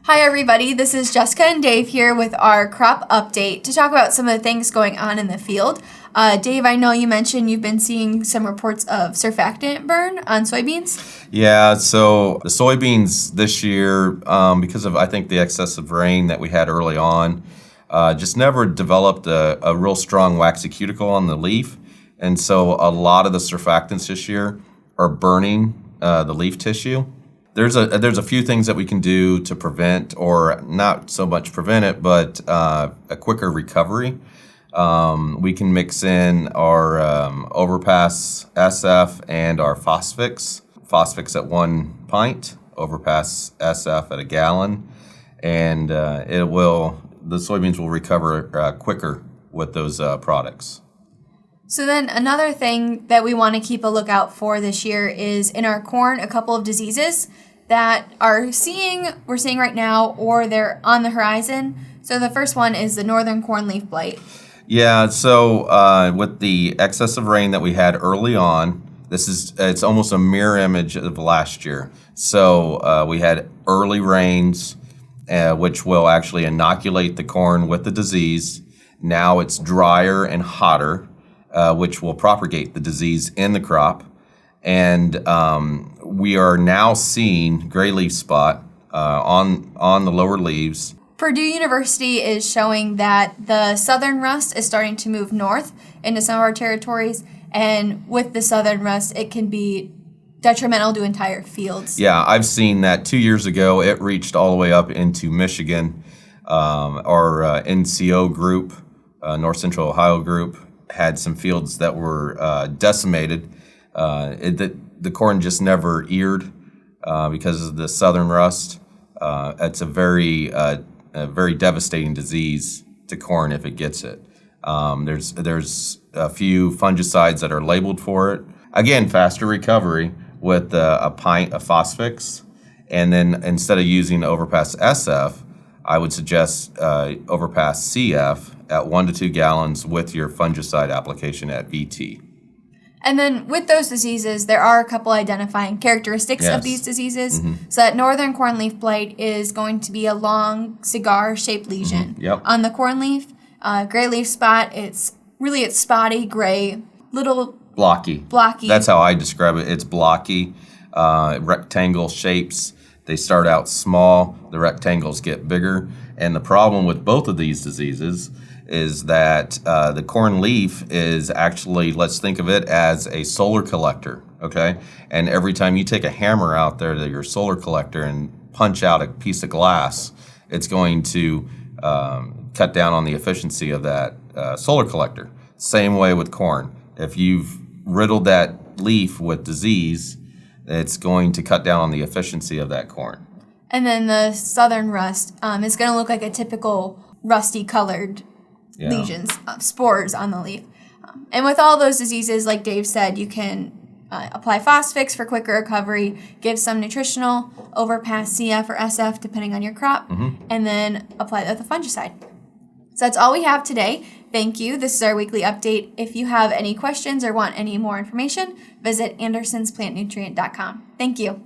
Hi everybody, this is Jessica and Dave here with our crop update to talk about some of the things going on in the field. Dave, I know you mentioned you've been seeing some reports of surfactant burn on soybeans. Yeah, so the soybeans this year, because of I think the excessive rain that we had early on, just never developed a real strong waxy cuticle on the leaf. And so a lot of the surfactants this year are burning the leaf tissue. There's a few things that we can do to prevent, or not so much prevent it, but a quicker recovery. We can mix in our Overpass SF and our Phosphix. Phosphix at 1 pint, Overpass SF at a gallon, and the soybeans will recover quicker with those products. So then another thing that we want to keep a lookout for this year is in our corn, a couple of diseases that we're seeing right now, or they're on the horizon. So the first one is the northern corn leaf blight. Yeah, so with the excessive rain that we had early on, it's almost a mirror image of last year. So we had early rains, which will actually inoculate the corn with the disease. Now it's drier and hotter, which will propagate the disease in the crop. And we are now seeing gray leaf spot on the lower leaves. Purdue University is showing that the southern rust is starting to move north into some of our territories, and with the southern rust, it can be detrimental to entire fields. Yeah, I've seen that 2 years ago. It reached all the way up into Michigan. Our NCO group, North Central Ohio group, had some fields that were decimated. The corn just never eared because of the southern rust. It's a very devastating disease to corn if it gets it. There's a few fungicides that are labeled for it. Again, faster recovery with a pint of Phosphix, and then instead of using Overpass SF, I would suggest Overpass CF at 1 to 2 gallons with your fungicide application at VT. And then with those diseases, there are a couple identifying characteristics of these diseases. Mm-hmm. So that northern corn leaf blight is going to be a long cigar-shaped lesion on the corn leaf. Gray leaf spot, it's spotty, gray, little blocky. That's how I describe it. It's blocky, rectangle shapes. They start out small, the rectangles get bigger. And the problem with both of these diseases is that the corn leaf is actually, let's think of it as a solar collector, okay? And every time you take a hammer out there to your solar collector and punch out a piece of glass, it's going to cut down on the efficiency of that solar collector. Same way with corn. If you've riddled that leaf with disease, it's going to cut down on the efficiency of that corn. And then the southern rust is going to look like a typical rusty colored lesions, spores on the leaf. And with all those diseases, like Dave said, you can apply Phosphix for quicker recovery, give some nutritional, Overpass CF or SF depending on your crop, and then apply the fungicide. So that's all we have today. Thank you. This is our weekly update. If you have any questions or want any more information, visit andersonsplantnutrient.com. Thank you.